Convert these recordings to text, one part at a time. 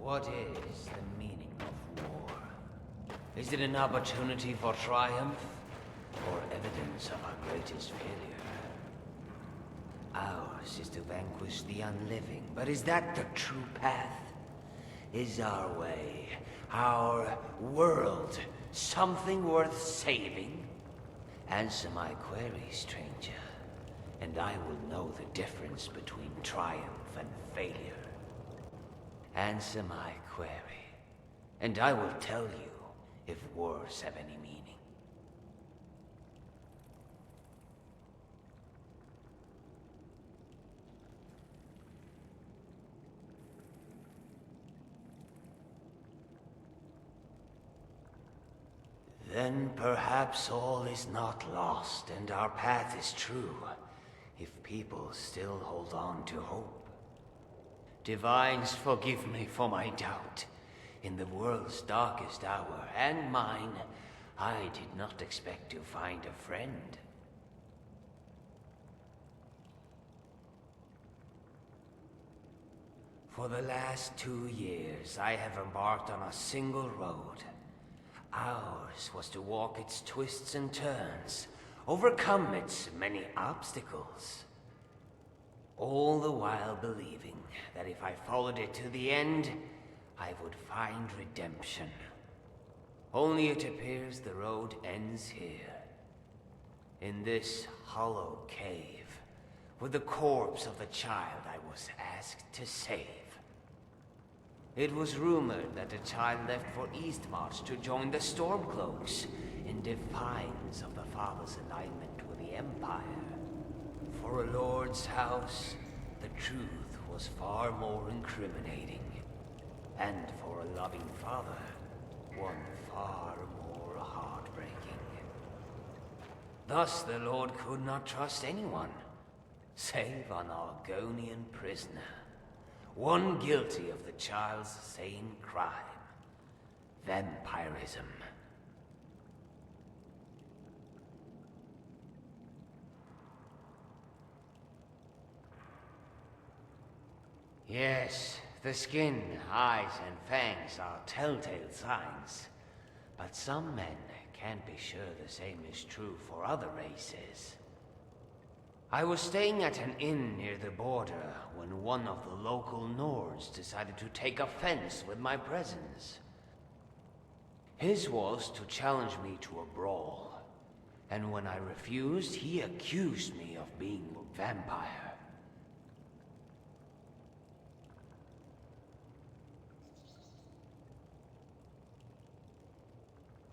What is the meaning of war? Is it an opportunity for triumph, or evidence of our greatest failure? Ours is to vanquish the unliving, but is that the true path? Is our way, our world, something worth saving? Answer my query, stranger, and I will know the difference between triumph and failure. Answer my query, and I will tell you if wars have any meaning. Then perhaps all is not lost and our path is true, if people still hold on to hope. Divines, forgive me for my doubt. In the world's darkest hour, and mine, I did not expect to find a friend. For the last 2 years, I have embarked on a single road. Ours was to walk its twists and turns, overcome its many obstacles. All the while believing that if I followed it to the end, I would find redemption. Only it appears the road ends here. In this hollow cave, with the corpse of the child I was asked to save. It was rumored that the child left for Eastmarch to join the Stormcloaks, in defiance of the father's alignment with the Empire. For a lord's house, the truth was far more incriminating. And for a loving father, one far more heartbreaking. Thus the Lord could not trust anyone, save an Argonian prisoner. One guilty of the child's same crime. Vampirism. Yes, the skin, eyes, and fangs are telltale signs. But some men can't be sure the same is true for other races. I was staying at an inn near the border when one of the local Nords decided to take offense with my presence. His was to challenge me to a brawl, and when I refused, he accused me of being a vampire.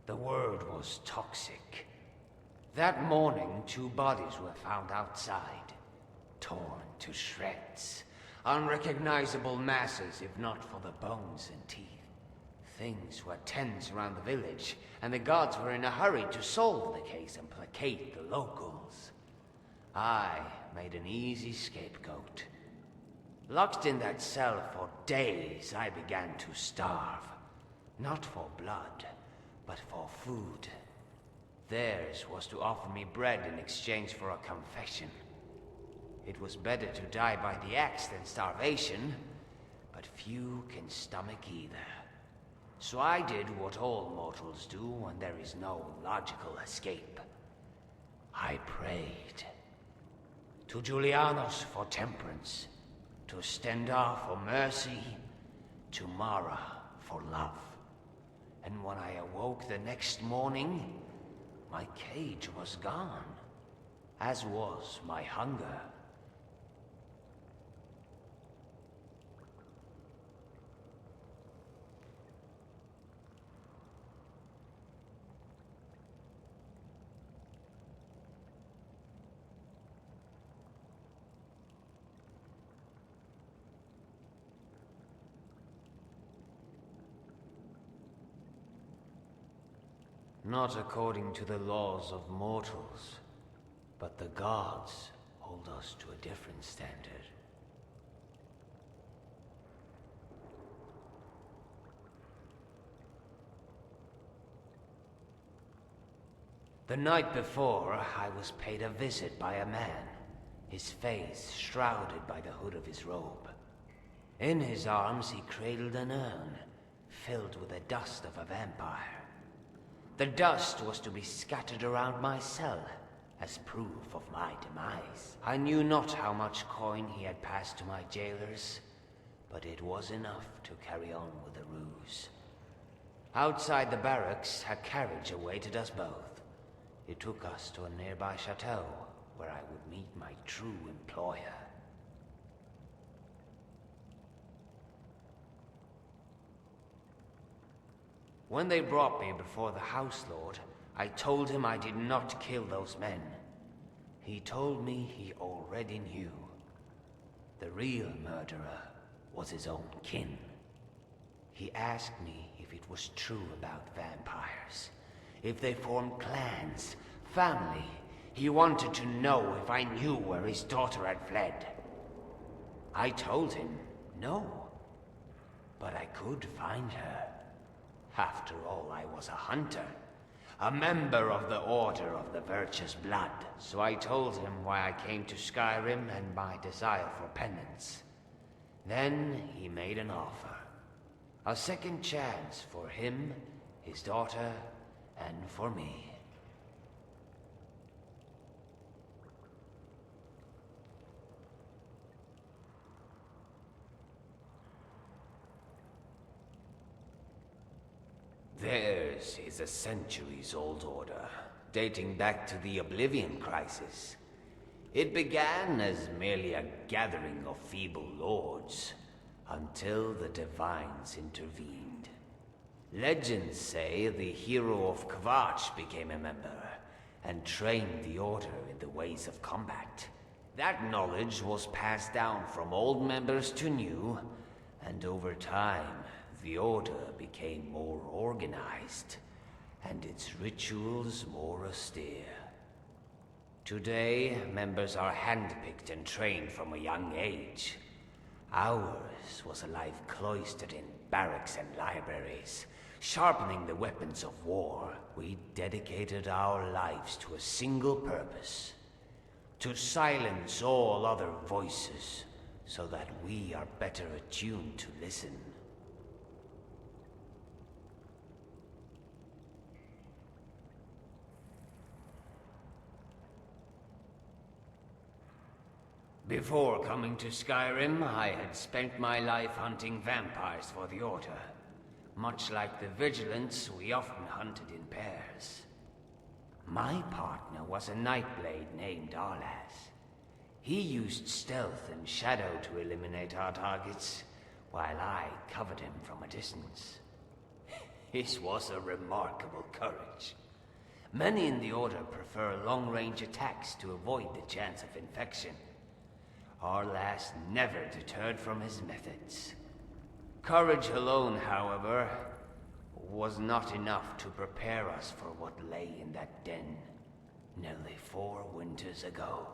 The word was toxic. That morning, 2 bodies were found outside, torn to shreds. Unrecognizable masses, if not for the bones and teeth. Things were tense around the village, and the gods were in a hurry to solve the case and placate the locals. I made an easy scapegoat. Locked in that cell for days, I began to starve. Not for blood, but for food. Theirs was to offer me bread in exchange for a confession. It was better to die by the axe than starvation, but few can stomach either. So I did what all mortals do when there is no logical escape. I prayed. To Julianos for temperance, to Stendar for mercy, to Mara for love. And when I awoke the next morning, my cage was gone, as was my hunger. Not according to the laws of mortals, but the gods hold us to a different standard. The night before, I was paid a visit by a man, his face shrouded by the hood of his robe. In his arms he cradled an urn, filled with the dust of a vampire. The dust was to be scattered around my cell, as proof of my demise. I knew not how much coin he had passed to my jailers, but it was enough to carry on with the ruse. Outside the barracks, a carriage awaited us both. It took us to a nearby chateau, where I would meet my true employer. When they brought me before the House Lord, I told him I did not kill those men. He told me he already knew. The real murderer was his own kin. He asked me if it was true about vampires, if they formed clans, family. He wanted to know if I knew where his daughter had fled. I told him no, but I could find her. After all, I was a hunter, a member of the Order of the Virtuous Blood. So I told him why I came to Skyrim and my desire for penance. Then he made an offer. A second chance for him, his daughter, and for me. Theirs is a centuries-old order, dating back to the Oblivion Crisis. It began as merely a gathering of feeble lords, until the Divines intervened. Legends say the hero of Kvatch became a member, and trained the Order in the ways of combat. That knowledge was passed down from old members to new, and over time, the Order became more organized, and its rituals more austere. Today, members are handpicked and trained from a young age. Ours was a life cloistered in barracks and libraries, sharpening the weapons of war. We dedicated our lives to a single purpose: to silence all other voices, so that we are better attuned to listen. Before coming to Skyrim, I had spent my life hunting vampires for the Order. Much like the Vigilants, we often hunted in pairs. My partner was a Nightblade named Arlas. He used stealth and shadow to eliminate our targets, while I covered him from a distance. His was a remarkable courage. Many in the Order prefer long-range attacks to avoid the chance of infection. Arlas never deterred from his methods. Courage alone, however, was not enough to prepare us for what lay in that den nearly 4 winters ago.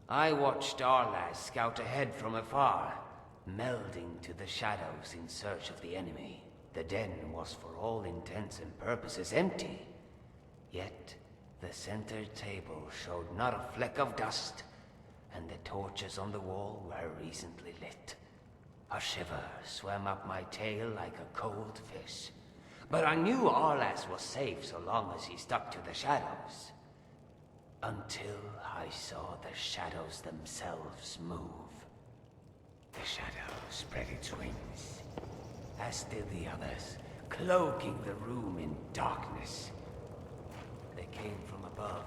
I watched Arlas scout ahead from afar, melding to the shadows in search of the enemy. The den was for all intents and purposes empty, yet the center table showed not a fleck of dust, and the torches on the wall were recently lit. A shiver swam up my tail like a cold fish, but I knew Arlas was safe so long as he stuck to the shadows. Until I saw the shadows themselves move. The shadow spread its wings, as did the others, cloaking the room in darkness. They came from above,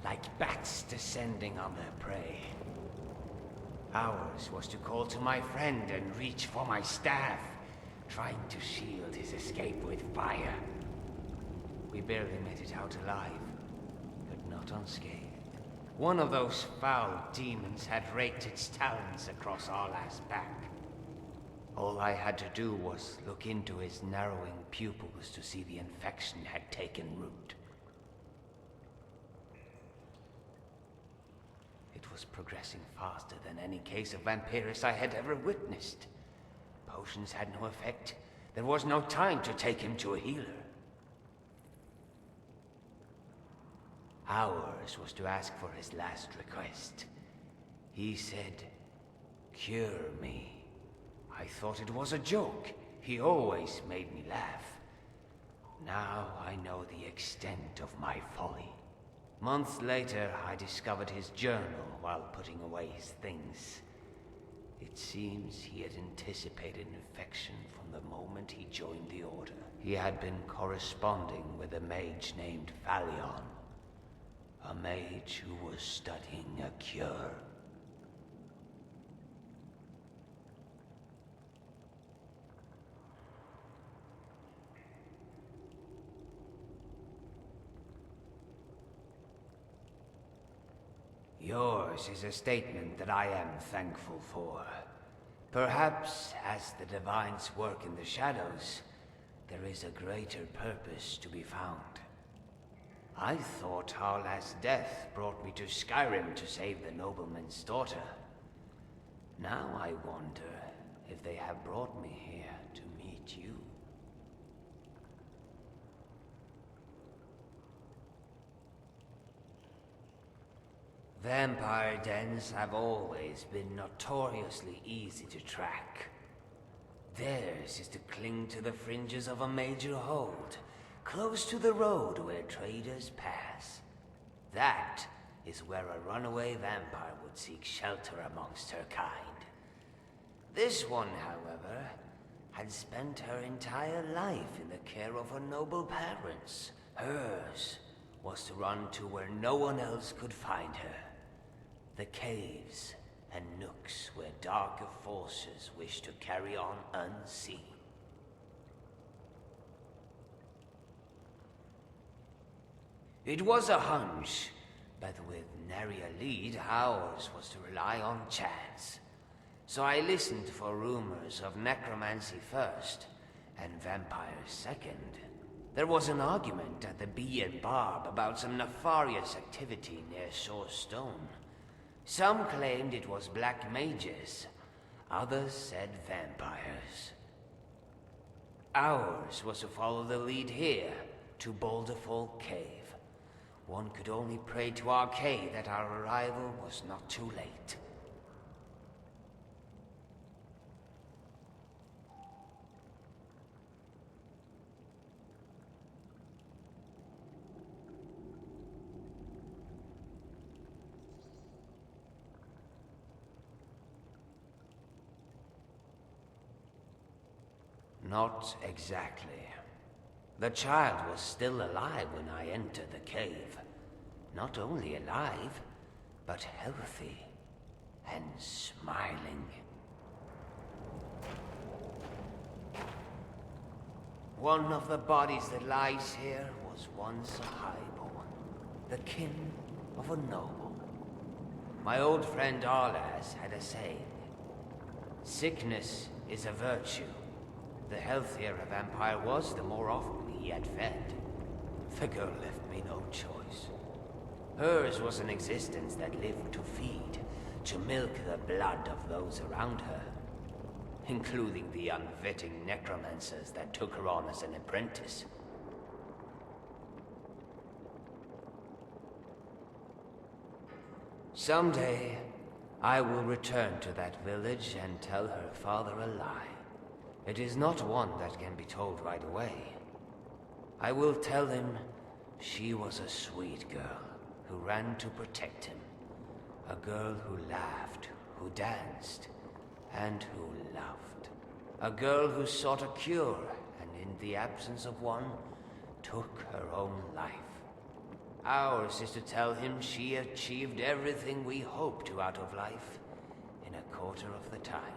like bats descending on their prey. Ours was to call to my friend and reach for my staff, trying to shield his escape with fire. We barely made it out alive, but not unscathed. One of those foul demons had raked its talons across Arlas' back. All I had to do was look into his narrowing pupils to see the infection had taken root. It was progressing faster than any case of vampiris I had ever witnessed. Potions had no effect. There was no time to take him to a healer. Ours was to ask for his last request. He said, "Cure me." I thought it was a joke. He always made me laugh. Now I know the extent of my folly. Months later, I discovered his journal while putting away his things. It seems he had anticipated infection from the moment he joined the Order. He had been corresponding with a mage named Phalion. A mage who was studying a cure. Yours is a statement that I am thankful for. Perhaps, as the Divines work in the shadows, there is a greater purpose to be found. I thought Harla's death brought me to Skyrim to save the nobleman's daughter. Now I wonder if they have brought me here to meet you. Vampire dens have always been notoriously easy to track. Theirs is to cling to the fringes of a major hold, close to the road where traders pass. That is where a runaway vampire would seek shelter amongst her kind. This one, however, had spent her entire life in the care of her noble parents. Hers was to run to where no one else could find her. The caves and nooks where darker forces wish to carry on unseen. It was a hunch, but with nary a lead, ours was to rely on chance. So I listened for rumors of necromancy first, and vampires second. There was an argument at the Bee and Barb about some nefarious activity near Source Stone. Some claimed it was black mages, others said vampires. Ours was to follow the lead here, to Boulderfall Cave. One could only pray to Arcade that our arrival was not too late. Not exactly. The child was still alive when I entered the cave. Not only alive, but healthy and smiling. One of the bodies that lies here was once a highborn, the kin of a noble. My old friend Arlas had a saying, "Sickness is a virtue." The healthier a vampire was, the more often he had fed. The girl left me no choice. Hers was an existence that lived to feed, to milk the blood of those around her, including the unfitting necromancers that took her on as an apprentice. Someday, I will return to that village and tell her father a lie. It is not one that can be told right away. I will tell him she was a sweet girl who ran to protect him. A girl who laughed, who danced, and who loved. A girl who sought a cure, and in the absence of one, took her own life. Ours is to tell him she achieved everything we hope to out of life in a quarter of the time.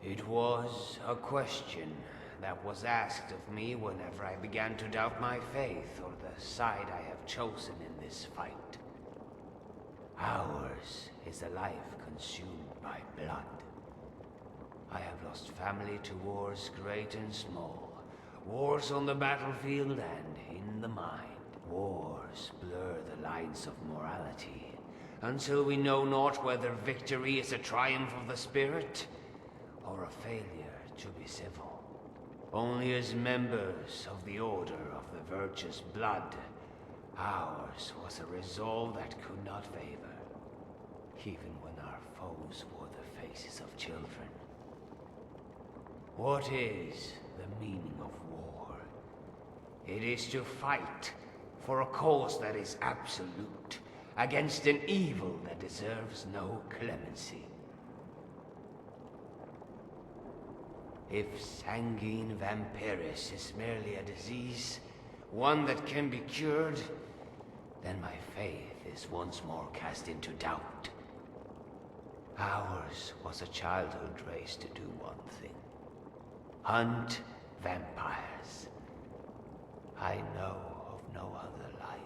It was a question that was asked of me whenever I began to doubt my faith or the side I have chosen in this fight. Ours is a life consumed by blood. I have lost family to wars great and small, wars on the battlefield and in the mind. Wars blur the lines of morality, until we know not whether victory is a triumph of the spirit, or a failure to be civil. only as members of the Order of the Virtuous Blood. Ours was a resolve that could not favor, even when our foes wore the faces of children. What is the meaning of war? It is to fight for a cause that is absolute, against an evil that deserves no clemency. If sanguine vampiris is merely a disease, one that can be cured, then my faith is once more cast into doubt. Ours was a childhood race to do one thing: hunt vampires. I know of no other life.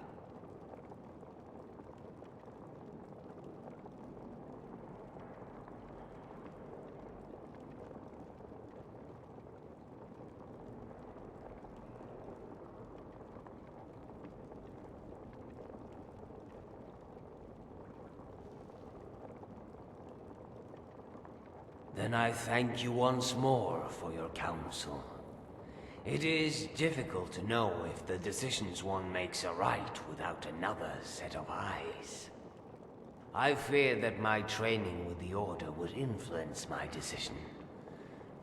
Then I thank you once more for your counsel. It is difficult to know if the decisions one makes are right without another set of eyes. I fear that my training with the Order would influence my decision.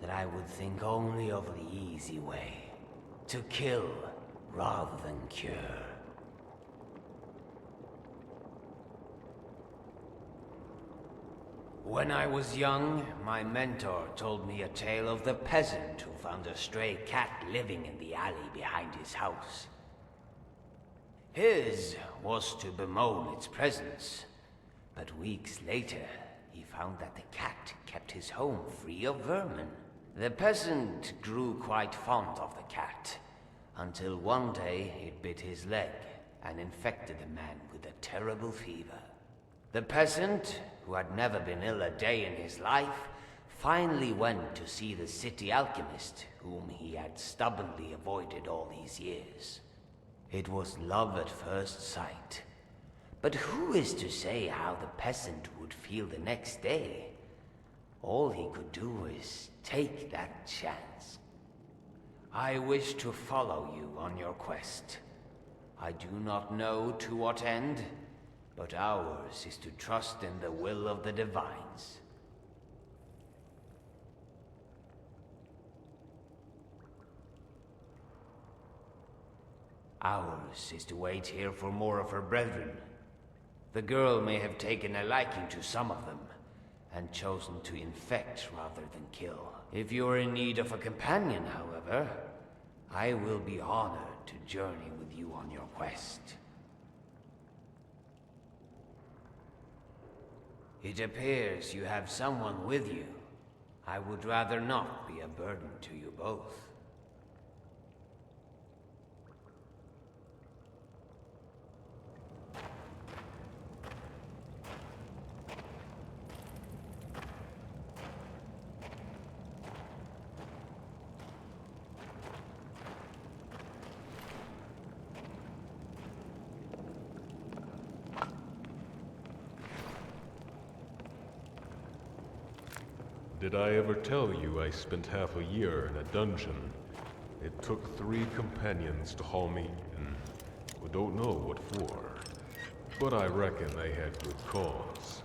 That I would think only of the easy way. To kill rather than cure. When I was young, my mentor told me a tale of the peasant who found a stray cat living in the alley behind his house. His was to bemoan its presence, but weeks later, he found that the cat kept his home free of vermin. The peasant grew quite fond of the cat, until one day it bit his leg and infected the man with a terrible fever. The peasant, who had never been ill a day in his life, finally went to see the city alchemist, whom he had stubbornly avoided all these years. It was love at first sight. But who is to say how the peasant would feel the next day? All he could do is take that chance. I wish to follow you on your quest. I do not know to what end, but ours is to trust in the will of the Divines. Ours is to wait here for more of her brethren. The girl may have taken a liking to some of them, and chosen to infect rather than kill. If you are in need of a companion, however, I will be honored to journey with you on your quest. It appears you have someone with you. I would rather not be a burden to you both. Did I ever tell you I spent half a year in a dungeon? It took 3 companions to haul me in. We don't know what for, but I reckon they had good cause.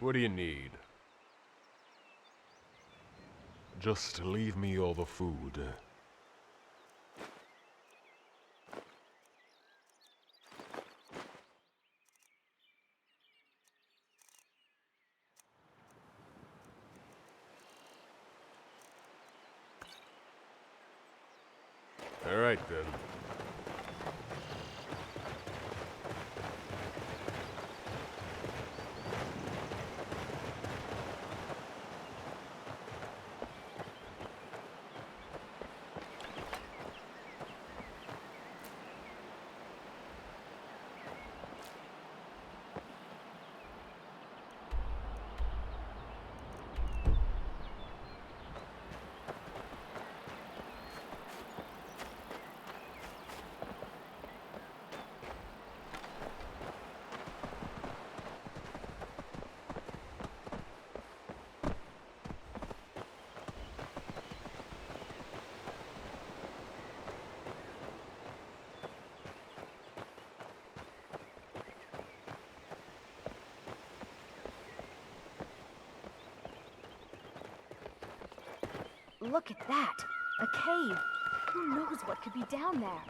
What do you need? Just leave me all the food. All right, then. Look at that! A cave! Who knows what could be down there?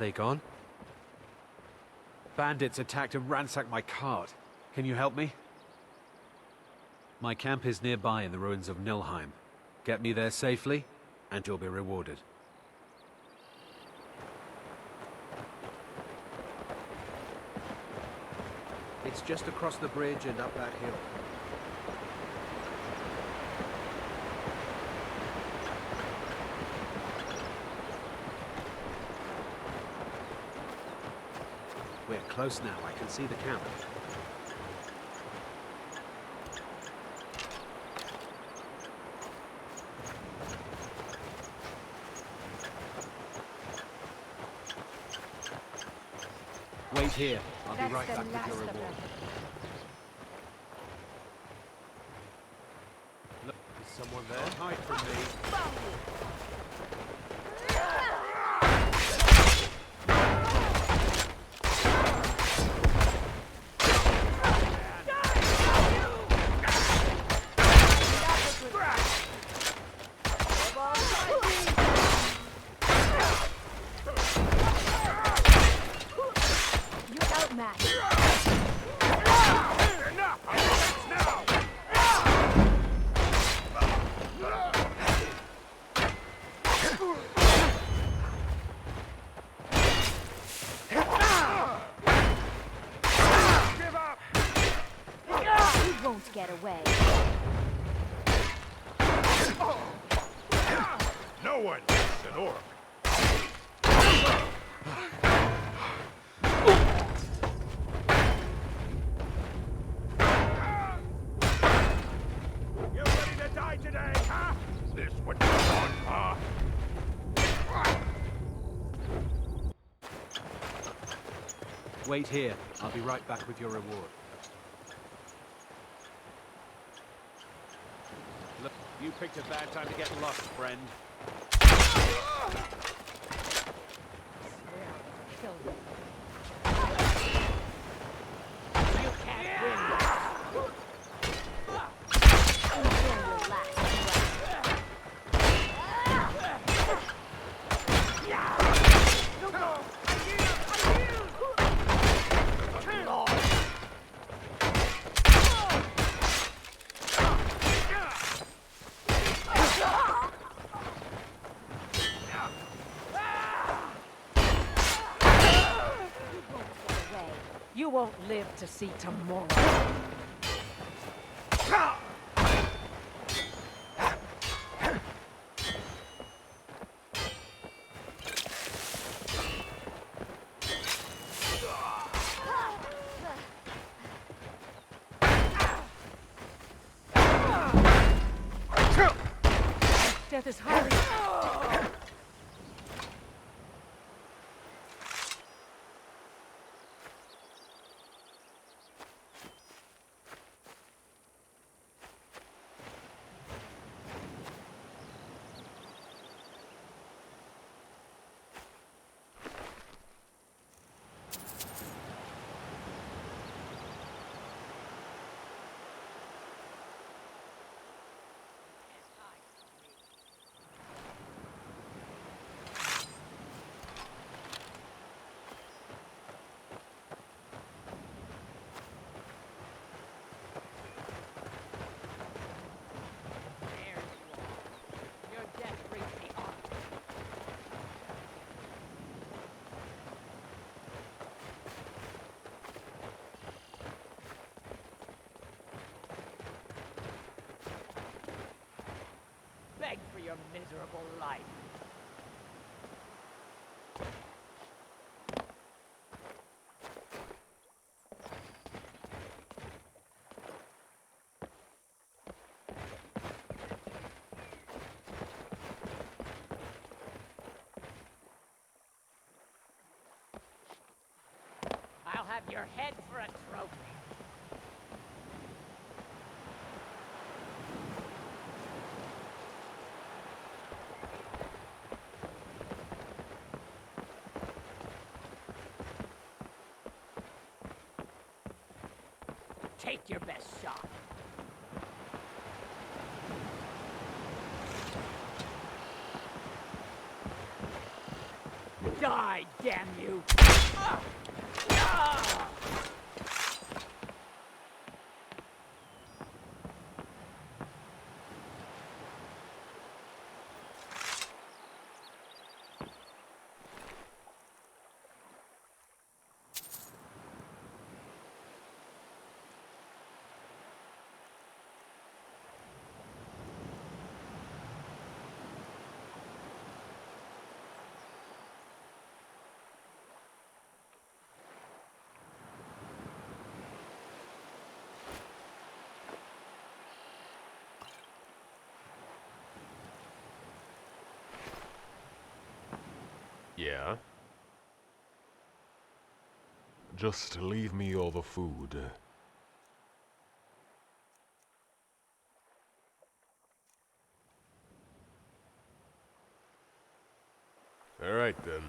they gone? Bandits attacked and ransacked my cart. Can you help me? My camp is nearby in the ruins of Nilheim. Get me there safely, and you'll be rewarded. It's just across the bridge and up that hill. We're close now. I can see the camp. Wait here. I'll be right back with your reward. Look, is someone there? Don't hide from me. Get away. No one gets an orc. You ready to die today, huh? This what you want, huh? Wait here. I'll be right back with your reward. Look, you picked a bad time to get lost, friend. Kill you. You can't win this. Enjoy your last You won't live to see tomorrow. Death is hurrying. Beg for your miserable life. I'll have your head for a trophy. Take your best shot. Die, damn you! Yeah? Just leave me all the food. All right then.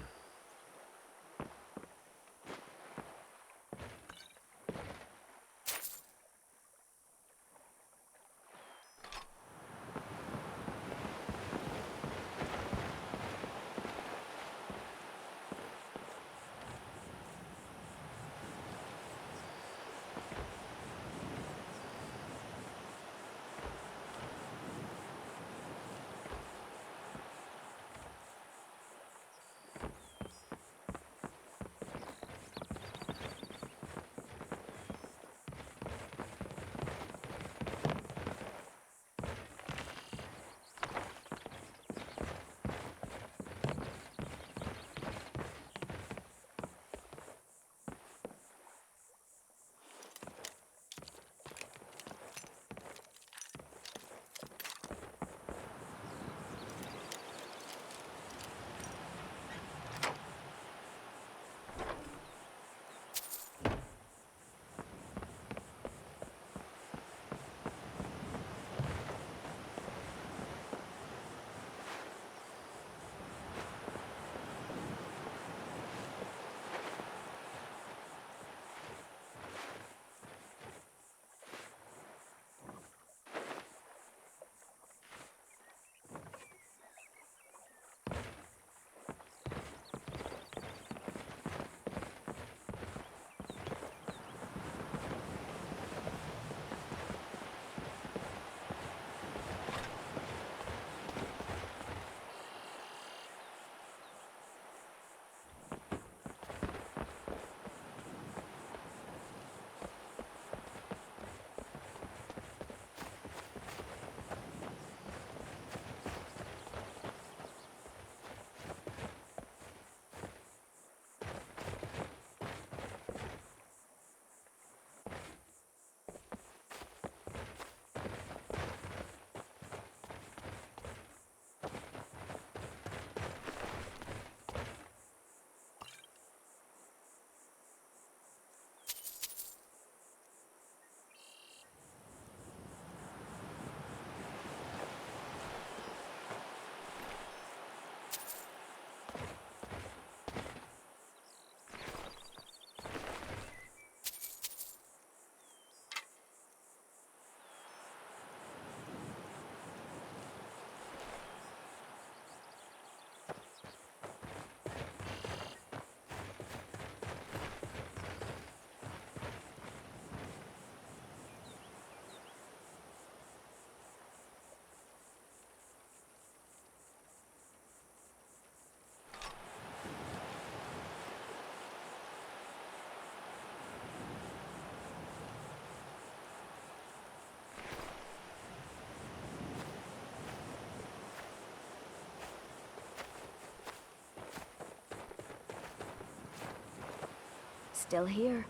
Still here.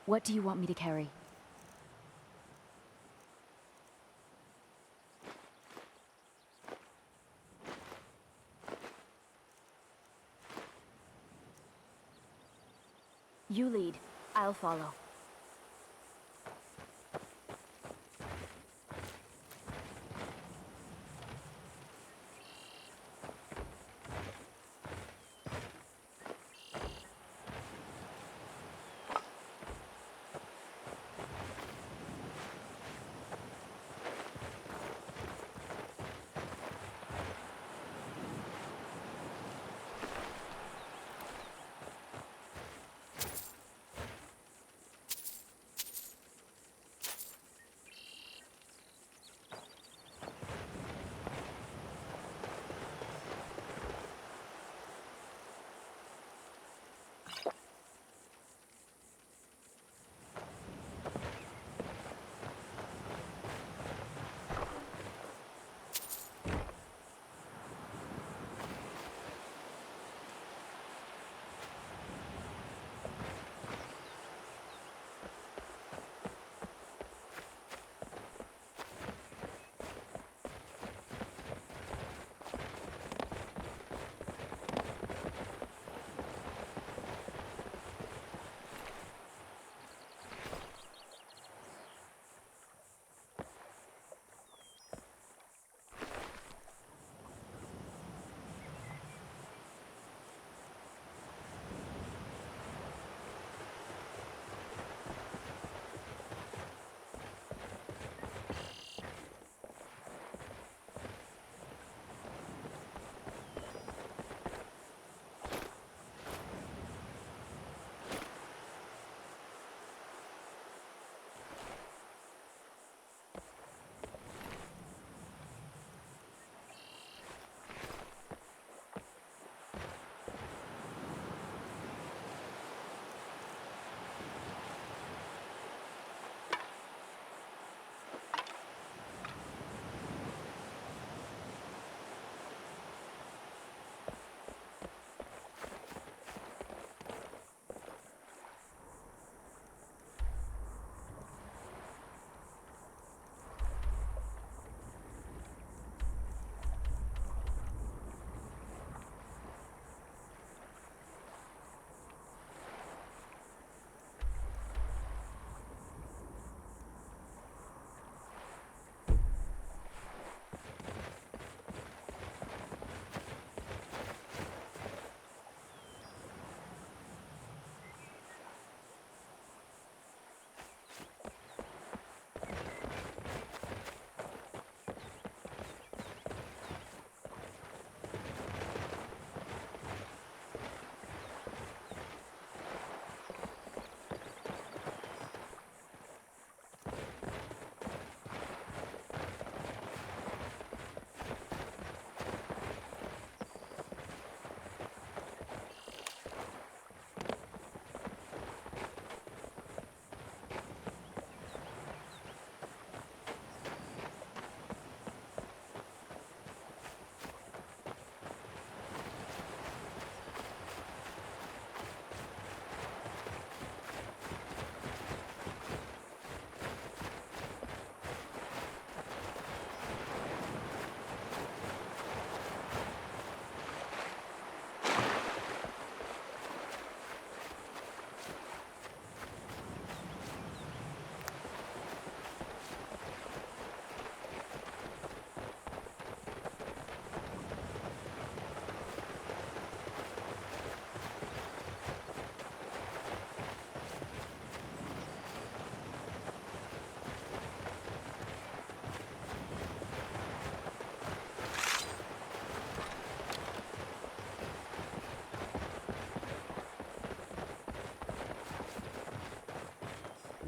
What do you want me to carry? You lead. I'll follow.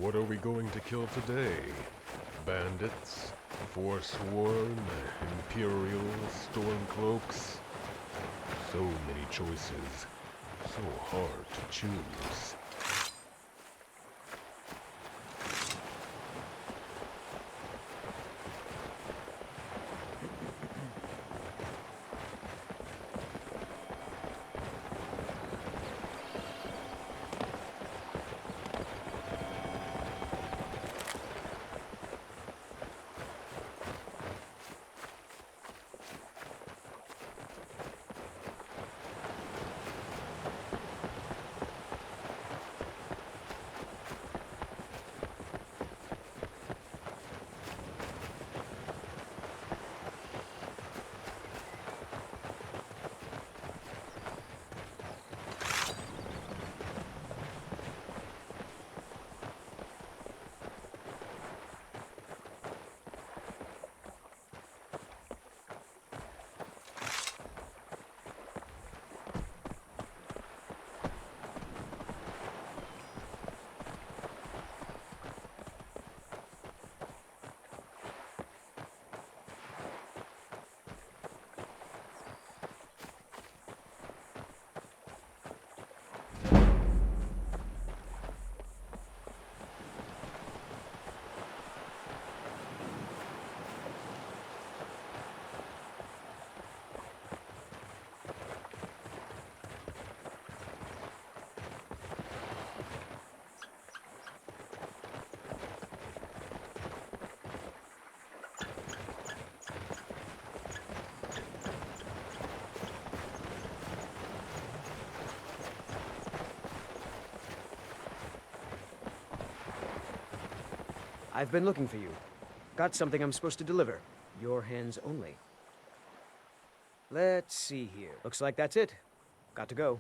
What are we going to kill today? Bandits? Forsworn? Imperial? Stormcloaks? So many choices. So hard to choose. I've been looking for you. Got something I'm supposed to deliver. Your hands only. Let's see here. Looks like that's it. Got to go.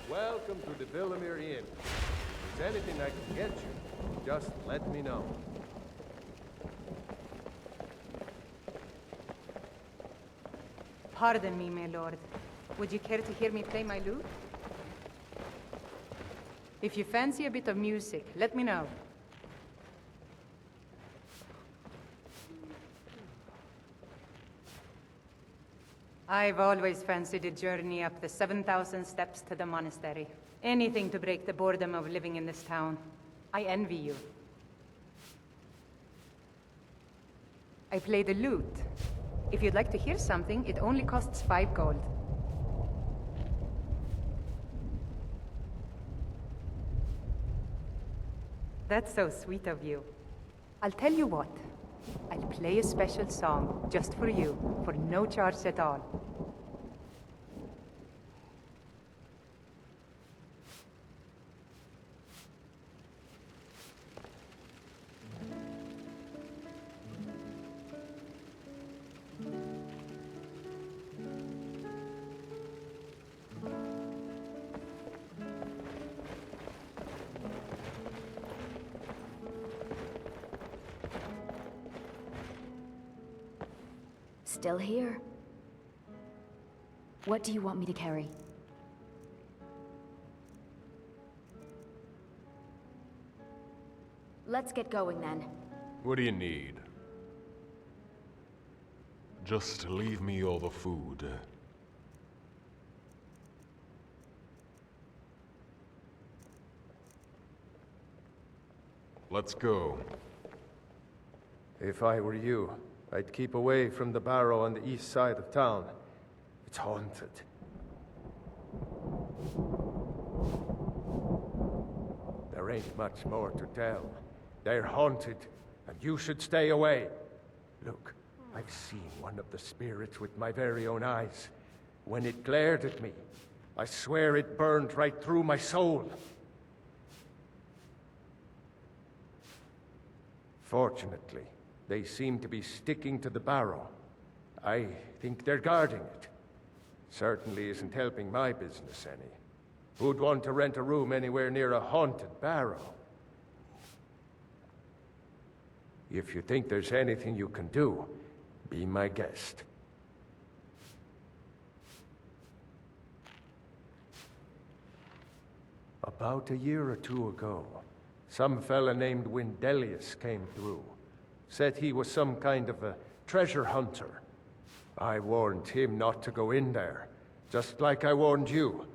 Welcome to the Villamere Inn. If there's anything I can get you, just let me know. Pardon me, my lord. Would you care to hear me play my lute? If you fancy a bit of music, let me know. I've always fancied a journey up the 7,000 steps to the monastery. Anything to break the boredom of living in this town. I envy you. I play the lute. If you'd like to hear something, it only costs 5 gold. That's so sweet of you. I'll tell you what. I'll play a special song just for you, for no charge at all. Still here. What do you want me to carry? Let's get going then. What do you need? Just leave me all the food. Let's go. If I were you, I'd keep away from the barrow on the east side of town. It's haunted. There ain't much more to tell. They're haunted, and you should stay away. Look, I've seen one of the spirits with my very own eyes. When it glared at me, I swear it burned right through my soul. Fortunately, they seem to be sticking to the barrow. I think they're guarding it. Certainly isn't helping my business any. Who'd want to rent a room anywhere near a haunted barrow? If you think there's anything you can do, be my guest. About a year or two ago, some fella named Windelius came through. Said he was some kind of a treasure hunter. I warned him not to go in there, just like I warned you.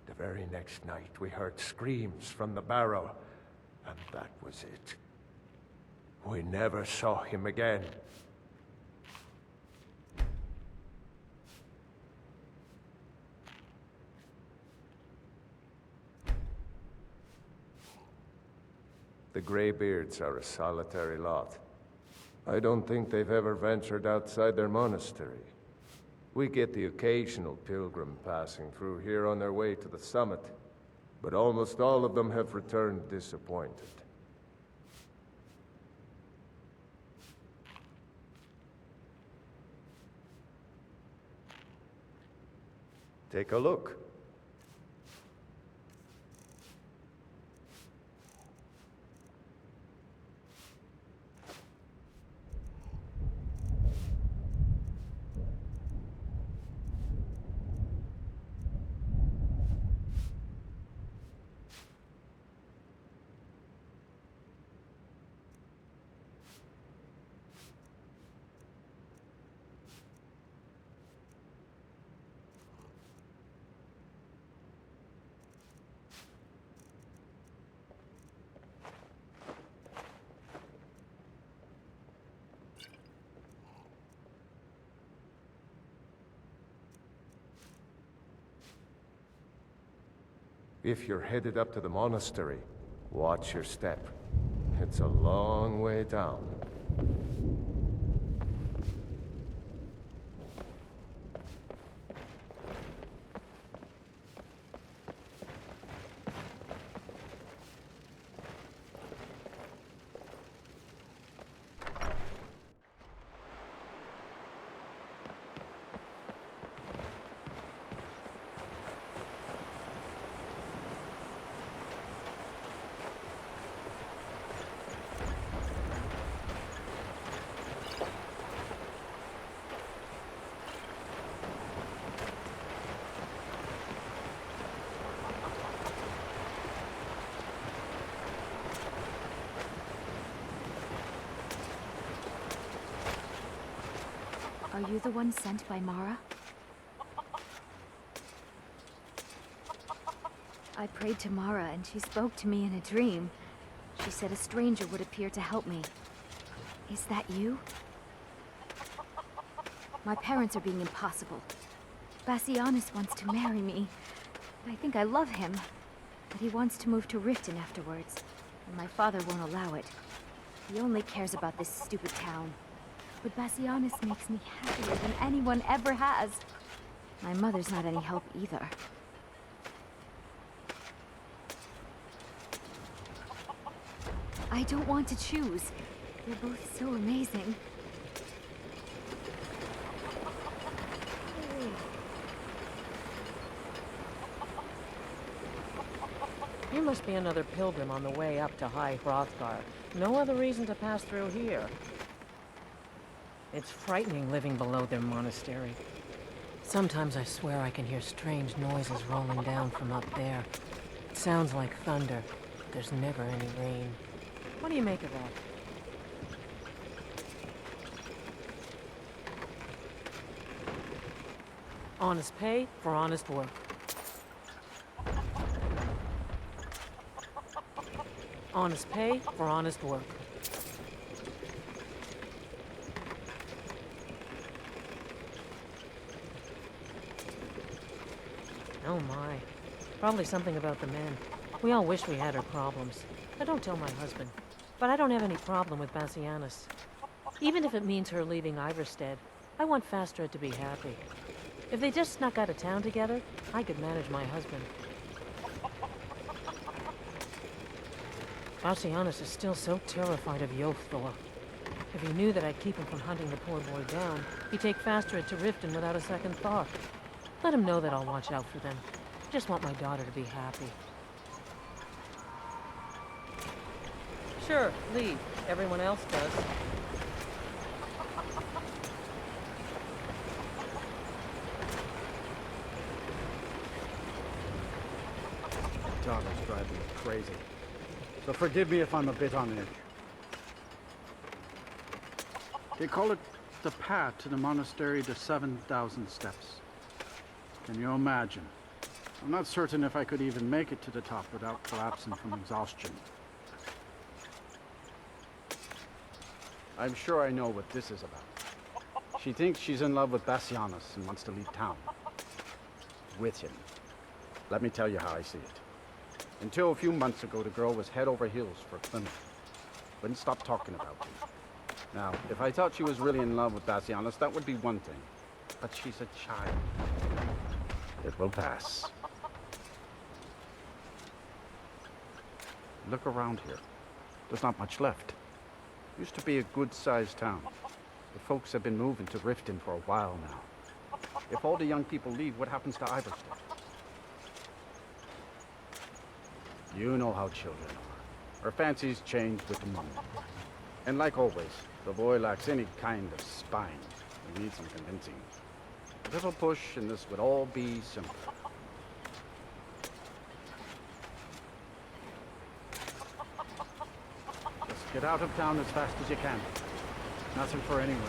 The very next night we heard screams from the barrow, and that was it. We never saw him again. The Greybeards are a solitary lot. I don't think they've ever ventured outside their monastery. We get the occasional pilgrim passing through here on their way to the summit, but almost all of them have returned disappointed. Take a look. If you're headed up to the monastery, watch your step. It's a long way down. Are you the one sent by Mara? I prayed to Mara and she spoke to me in a dream. She said a stranger would appear to help me. Is that you? My parents are being impossible. Bassianus wants to marry me. I think I love him. But he wants to move to Riften afterwards. And my father won't allow it. He only cares about this stupid town. But Bassianus makes me happier than anyone ever has. My mother's not any help either. I don't want to choose. They're both so amazing. You must be another pilgrim on the way up to High Hrothgar. No other reason to pass through here. It's frightening living below their monastery. Sometimes I swear I can hear strange noises rolling down from up there. It sounds like thunder, but there's never any rain. What do you make of that? Honest pay for honest work. Honest pay for honest work. Oh my. Probably something about the men. We all wish we had our problems. I don't tell my husband. But I don't have any problem with Bassianus. Even if it means her leaving Iverstead, I want Fastred to be happy. If they just snuck out of town together, I could manage my husband. Bassianus is still so terrified of Yofthor. If he knew that I'd keep him from hunting the poor boy down, he'd take Fastred to Riften without a second thought. Let him know that I'll watch out for them. I just want my daughter to be happy. Sure, leave. Everyone else does. Daughter's driving me crazy. So forgive me if I'm a bit on edge. They call it the path to the monastery to 7,000 steps. Can you imagine? I'm not certain if I could even make it to the top without collapsing from exhaustion. I'm sure I know what this is about. She thinks she's in love with Bassianus and wants to leave town. With him. Let me tell you how I see it. Until a few months ago, the girl was head over heels for Plymouth. Wouldn't stop talking about him. Now, if I thought she was really in love with Bassianus, that would be one thing. But she's a child. It will pass. Look around here. There's not much left. Used to be a good-sized town. The folks have been moving to Riften for a while now. If all the young people leave, what happens to Iverstead? You know how children are. Her fancies change with the moment. And like always, the boy lacks any kind of spine. He needs some convincing. A little push and this would all be simple. Just get out of town as fast as you can. Nothing for anyone.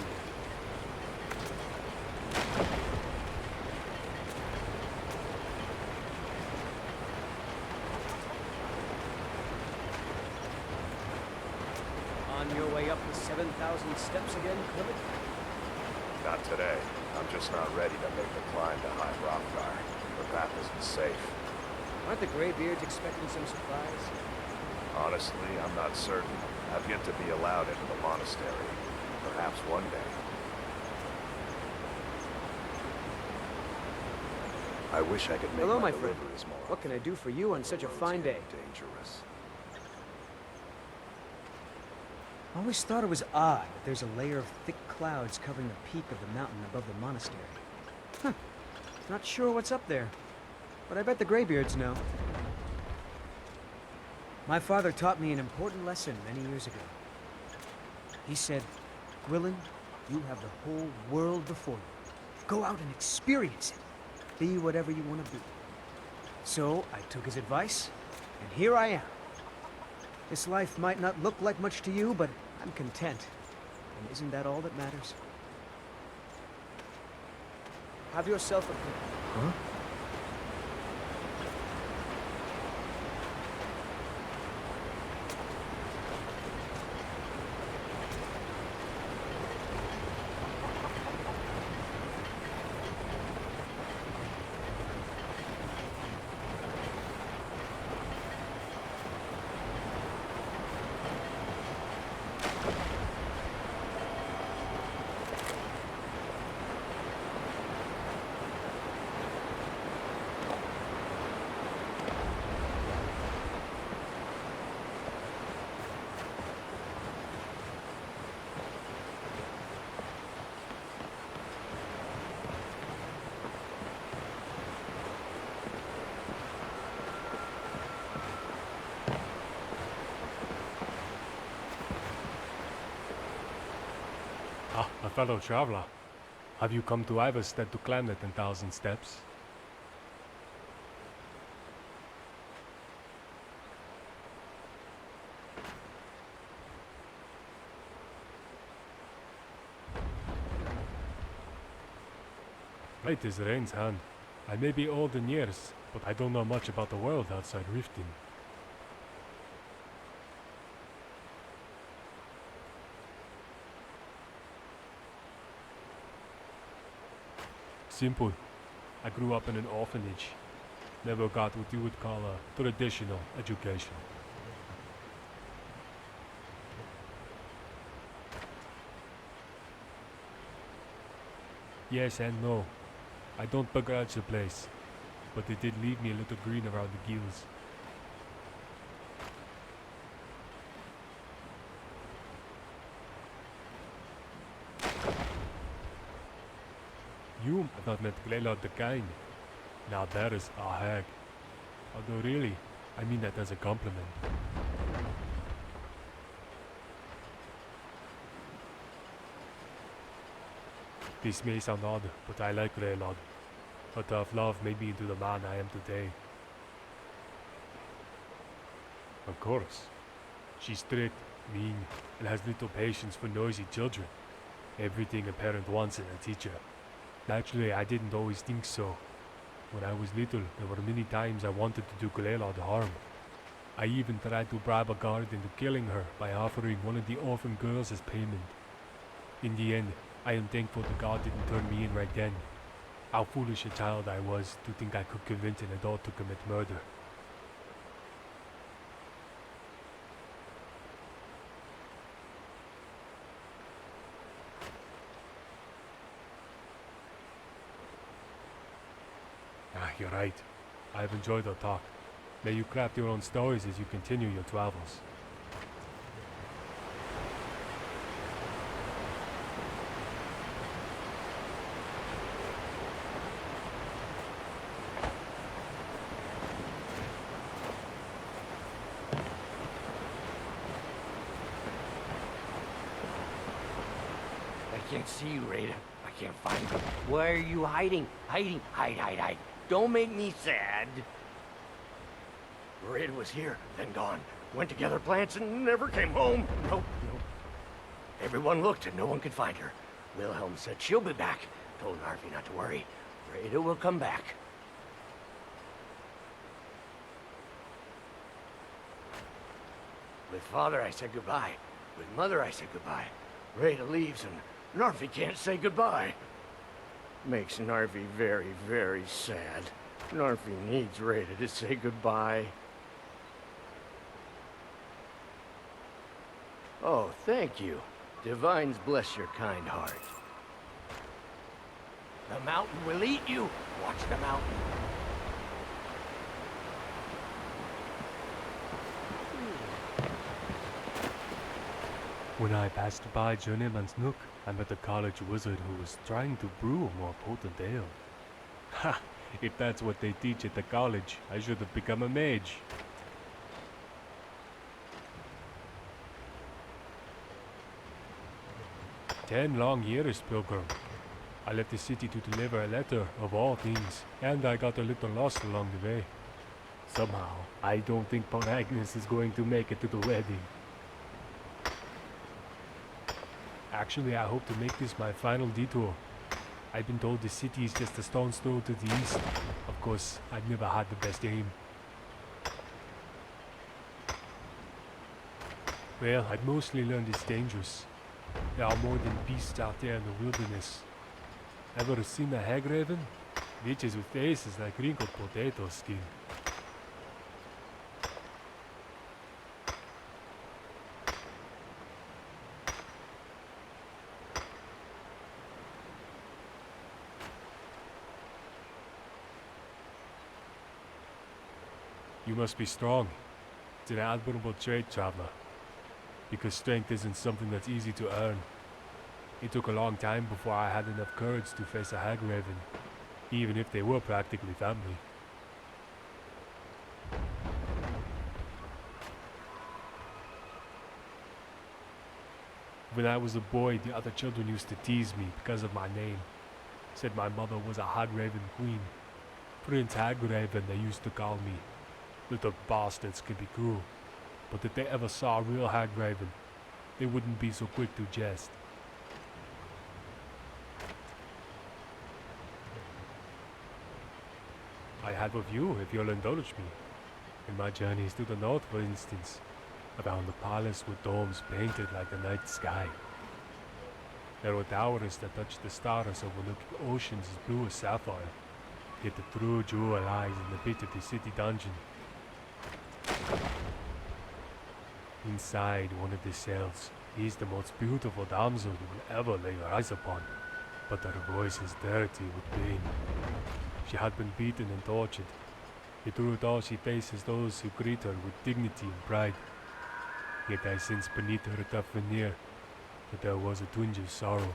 On your way up the 7,000 steps again, Clement? Not today. I'm just not ready to make the climb to High Hrothgar. The path isn't safe. Aren't the Greybeards expecting some surprise? Honestly, I'm not certain. I've yet to be allowed into the monastery. Perhaps one day. I wish I could make Hello, my my friend. deliveries more. What can I do for you on such a fine day? Dangerous. I always thought it was odd that there's a layer of thick clouds covering the peak of the mountain above the monastery. Huh. Not sure what's up there, but I bet the Greybeards know. My father taught me an important lesson many years ago. He said, Gwilyn, you have the whole world before you. Go out and experience it. Be whatever you want to be. So I took his advice, and here I am. This life might not look like much to you, but I'm content. And isn't that all that matters? Have yourself a... Huh? Ah, a fellow traveler. Have you come to Iverstead to climb the 10,000 steps? Right is Rain's hand. I may be old in years, but I don't know much about the world outside Riften. Simple. I grew up in an orphanage. Never got what you would call a traditional education. Yes and no. I don't begrudge the place, but it did leave me a little green around the gills. You have not met Glelod the Kind. Now there is a hag. Although really, I mean that as a compliment. This may sound odd, but I like Glelod. Her tough love made me into the man I am today. Of course. She's strict, mean, and has little patience for noisy children. Everything a parent wants in a teacher. Naturally, I didn't always think so. When I was little, there were many times I wanted to do Glelod harm. I even tried to bribe a guard into killing her by offering one of the orphan girls as payment. In the end, I am thankful the guard didn't turn me in right then. How foolish a child I was to think I could convince an adult to commit murder. You're right. I've enjoyed our talk. May you craft your own stories as you continue your travels. I can't see you, Rada. I can't find you. Why are you hiding? Hiding. Hide. Don't make me sad. Rada was here, then gone. Went to gather plants and never came home. Nope. Everyone looked and no one could find her. Wilhelm said she'll be back. Told Narfi not to worry. Rada will come back. With Father, I said goodbye. With Mother, I said goodbye. Rada leaves and Narfi can't say goodbye. Makes Narfi very, very sad. Narfi needs Rada to say goodbye. Oh, thank you. Divines bless your kind heart. The mountain will eat you. Watch the mountain. When I passed by Journeyman's Nook, I met a college wizard who was trying to brew a more potent ale. Ha! If that's what they teach at the college, I should have become a mage. "10 long years, Pilgrim. I left the city to deliver a letter, of all things, and I got a little lost along the way. Somehow, I don't think Paul Agnes is going to make it to the wedding. Actually, I hope to make this my final detour. I've been told the city is just a stone's throw to the east. Of course, I've never had the best aim. Well, I've mostly learned it's dangerous. There are more than beasts out there in the wilderness. Ever seen a hag raven? Bitches with faces like wrinkled potato skin. You must be strong. It's an admirable trait, traveler. Because strength isn't something that's easy to earn. It took a long time before I had enough courage to face a hag raven, even if they were practically family. When I was a boy, the other children used to tease me because of my name. Said my mother was a hag raven queen. Prince Hag Raven, they used to call me. Little bastards can be cruel, but if they ever saw a real hag raven, they wouldn't be so quick to jest. have with you if you'll indulge me. In my journeys to the north, for instance, I found a palace with domes painted like the night sky. There were towers that touched the stars overlooking oceans as blue as sapphire. Yet the true jewel lies in the pit of the city dungeon. Inside one of the cells is the most beautiful damsel you will ever lay your eyes upon, but her voice is dirty with pain. She had been beaten and tortured, yet through it all she faces those who greet her with dignity and pride. Yet I sense beneath her tough veneer that there was a twinge of sorrow,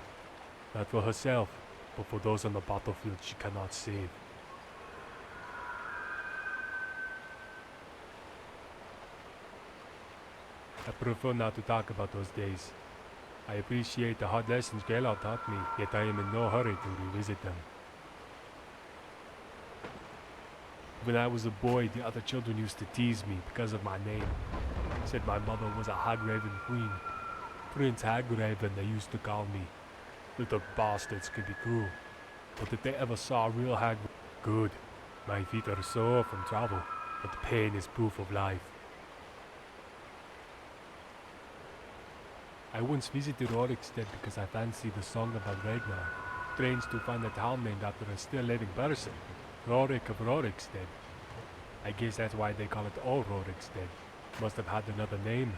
not for herself, but for those on the battlefield she cannot save. I prefer not to talk about those days. I appreciate the hard lessons Galar taught me, yet I am in no hurry to revisit them. When I was a boy, the other children used to tease me because of my name. Said my mother was a Hagraven queen. Prince Hagraven, they used to call me. Little bastards could be cruel, but if they ever saw a real Hagraven, good. My feet are sore from travel, but the pain is proof of life. I once visited Rorikstead because I fancied the song about Ragnar. Strange to find a town named after a still living person, Rorik of Rorikstead. I guess that's why they call it Old Rorikstead. Must have had another name,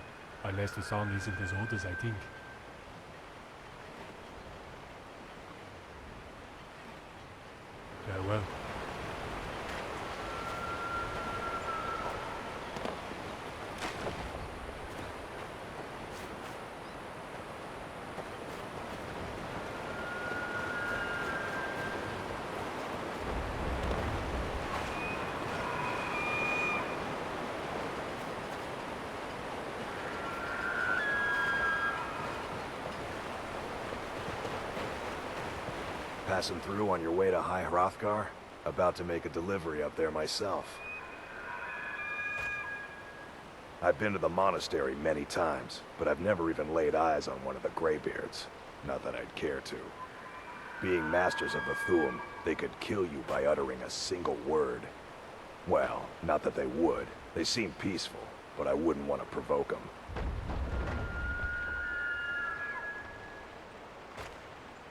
unless the song isn't as old as I think. Farewell. Passing through on your way to High Hrothgar? About to make a delivery up there myself. I've been to the monastery many times, but I've never even laid eyes on one of the Greybeards. Not that I'd care to. Being masters of the Thuum, they could kill you by uttering a single word. Well, not that they would. They seem peaceful, but I wouldn't want to provoke them.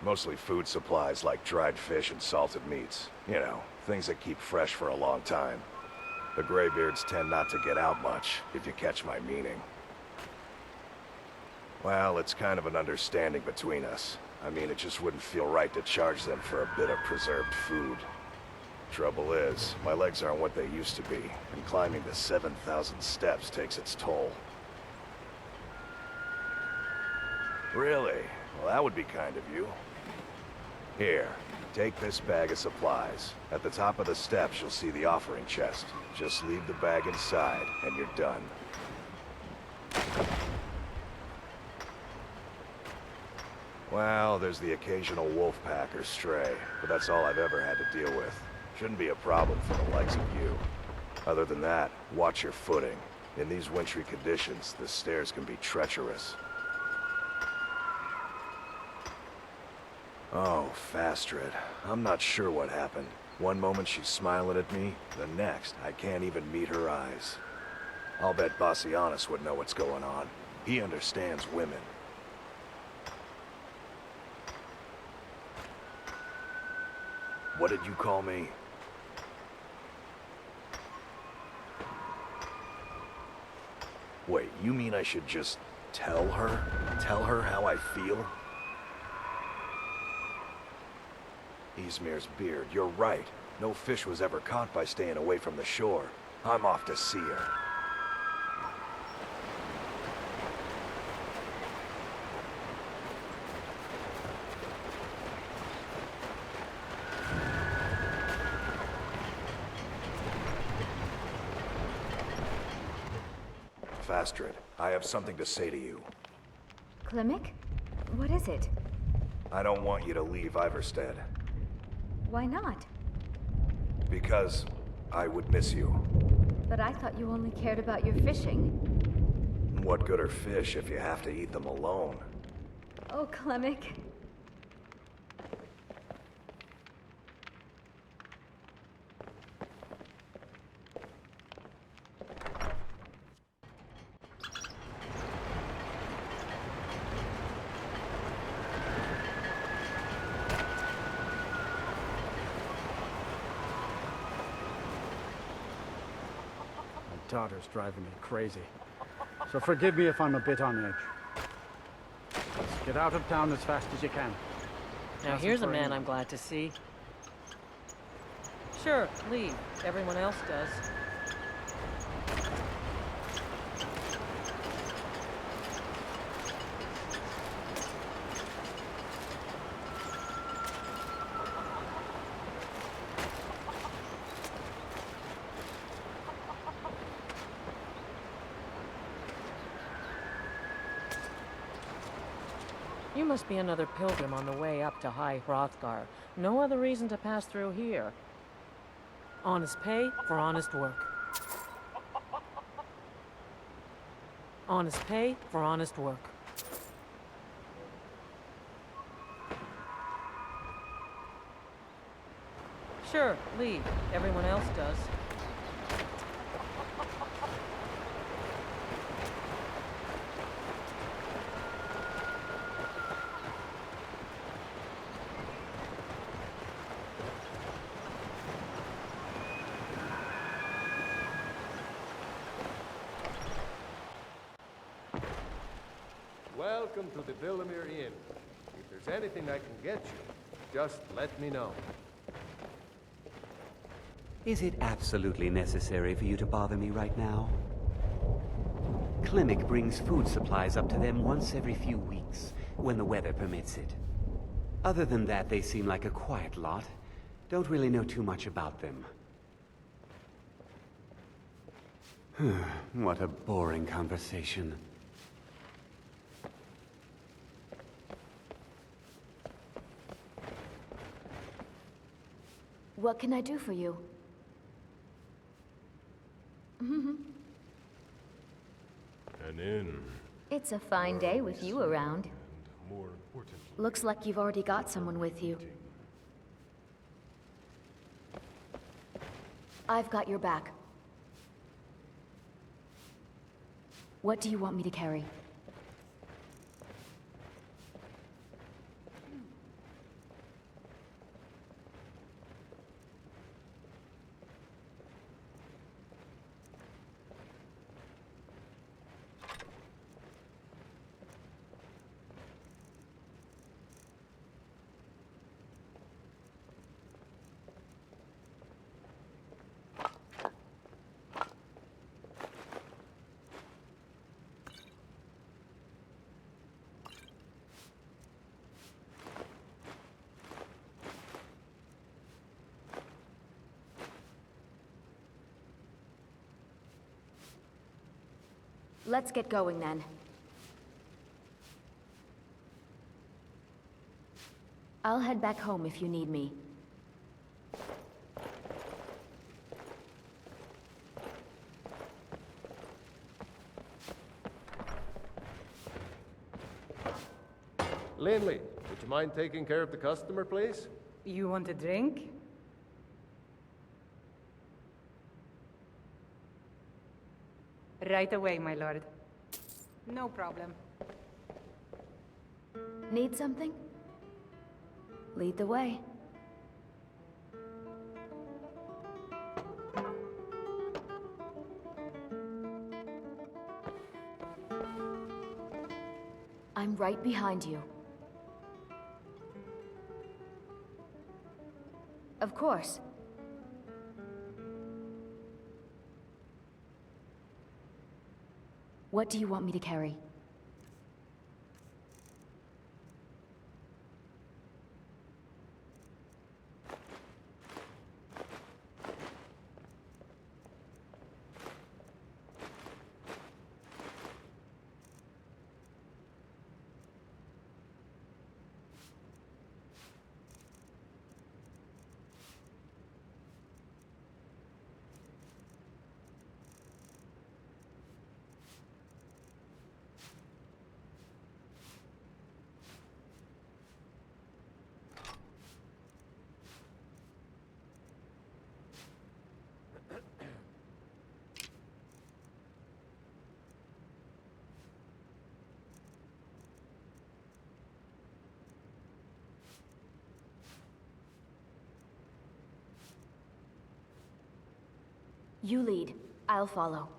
Mostly food supplies like dried fish and salted meats. You know, things that keep fresh for a long time. The Greybeards tend not to get out much, if you catch my meaning. Well, it's kind of an understanding between us. I mean, it just wouldn't feel right to charge them for a bit of preserved food. Trouble is, my legs aren't what they used to be, and climbing the 7,000 steps takes its toll. Really? Well, that would be kind of you. Here, take this bag of supplies. At the top of the steps, you'll see the offering chest. Just leave the bag inside, and you're done. Well, there's the occasional wolf pack or stray, but that's all I've ever had to deal with. Shouldn't be a problem for the likes of you. Other than that, watch your footing. In these wintry conditions, the stairs can be treacherous. Oh, Fastred. I'm not sure what happened. One moment she's smiling at me, the next, I can't even meet her eyes. I'll bet Bassianus would know what's going on. He understands women. What did you call me? Wait, you mean I should just tell her? Tell her how I feel? Ysmir's beard, you're right. No fish was ever caught by staying away from the shore. I'm off to see her. Fastred, I have something to say to you. Klimek? What is it? I don't want you to leave Iverstead. Why not? Because I would miss you. But I thought you only cared about your fishing. What good are fish if you have to eat them alone? Oh, Klimek. daughter's driving me crazy. So forgive me if I'm a bit on edge. Let's get out of town as fast as you can. Now here's a man I'm glad to see. Sure, leave. Everyone else does. You must be another pilgrim on the way up to High Hrothgar. No other reason to pass through here. Honest pay for honest work. Honest pay for honest work. Sure, leave. Everyone else does. Welcome to the Villamere Inn. If there's anything I can get you, just let me know. Is it absolutely necessary for you to bother me right now? Clinic brings food supplies up to them once every few weeks, when the weather permits it. Other than that, they seem like a quiet lot. Don't really know too much about them. What a boring conversation. What can I do for you? An inn. It's a fine day with you around. And more importantly, Looks like you've already got someone with you. I've got your back. What do you want me to carry? Let's get going then. I'll head back home if you need me. Linley, would you mind taking care of the customer, please? You want a drink? Right away, my lord. No problem. Need something? Lead the way. I'm right behind you. Of course. What do you want me to carry? You lead. I'll follow.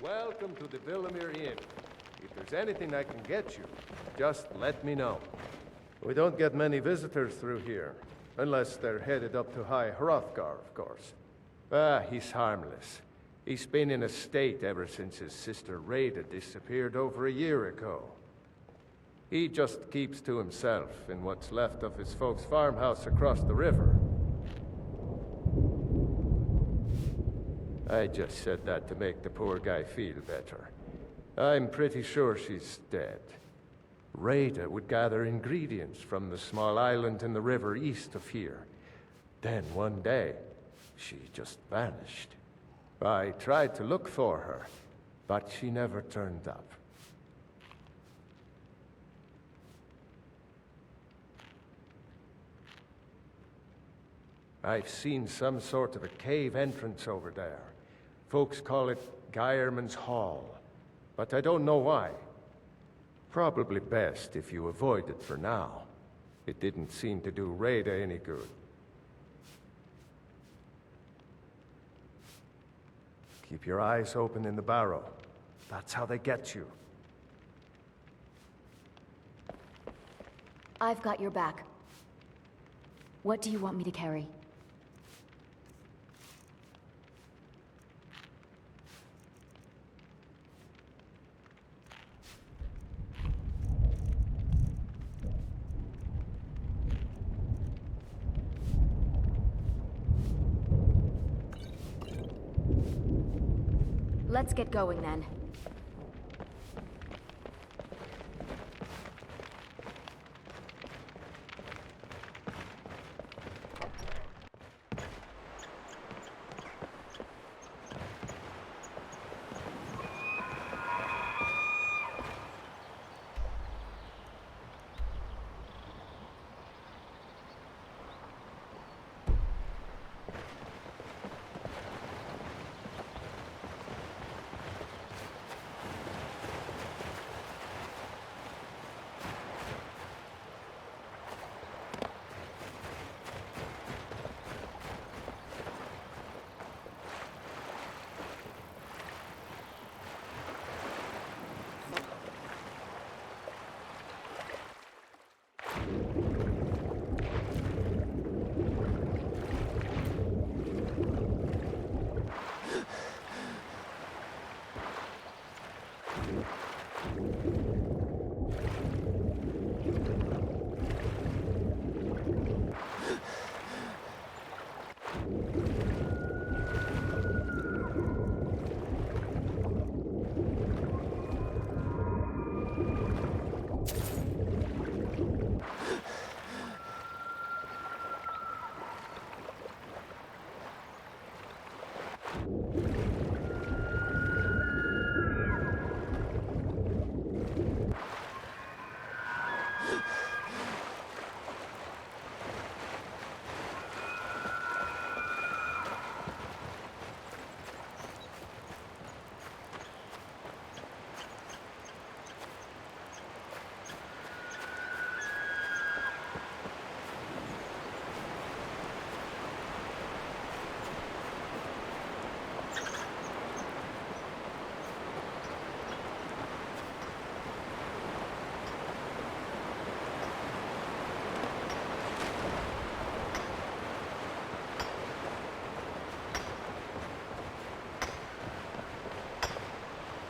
Welcome to the Villamere Inn. If there's anything I can get you, just let me know. We don't get many visitors through here, unless they're headed up to High Hrothgar, of course. He's harmless. He's been in a state ever since his sister Rada disappeared over a year ago. He just keeps to himself in what's left of his folks' farmhouse across the river. I just said that to make the poor guy feel better. I'm pretty sure she's dead. Rada would gather ingredients from the small island in the river east of here. Then one day, she just vanished. I tried to look for her, but she never turned up. I've seen some sort of a cave entrance over there. Folks call it Geirman's Hall, but I don't know why. Probably best if you avoid it for now. It didn't seem to do Rada any good. Keep your eyes open in the barrow. That's how they get you. I've got your back. What do you want me to carry? Let's get going then.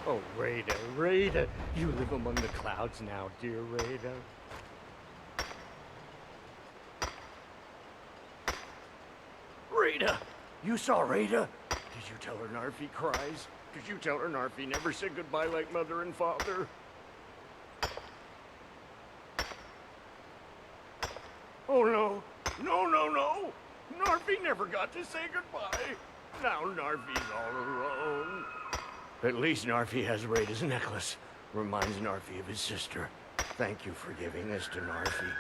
Oh, Rada, Rada, you live among the clouds now, dear Rada. Rada! You saw Rada? Did you tell her Narfi cries? Did you tell her Narfi never said goodbye like mother and father? Oh no! No, no, no! Narfi never got to say goodbye! Now Narfi's all alone. At least Narfi has Rada's necklace. Reminds Narfi of his sister. Thank you for giving this to Narfi.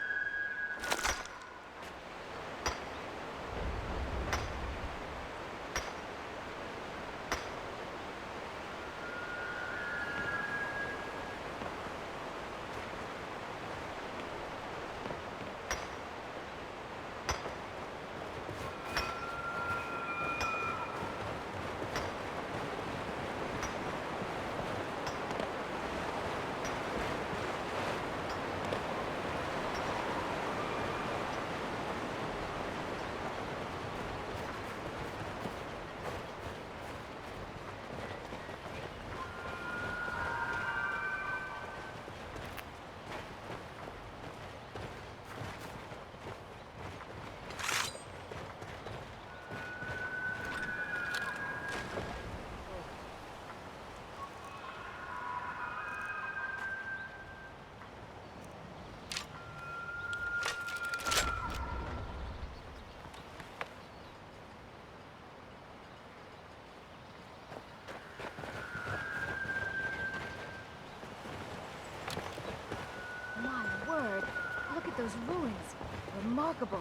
those ruins. Remarkable.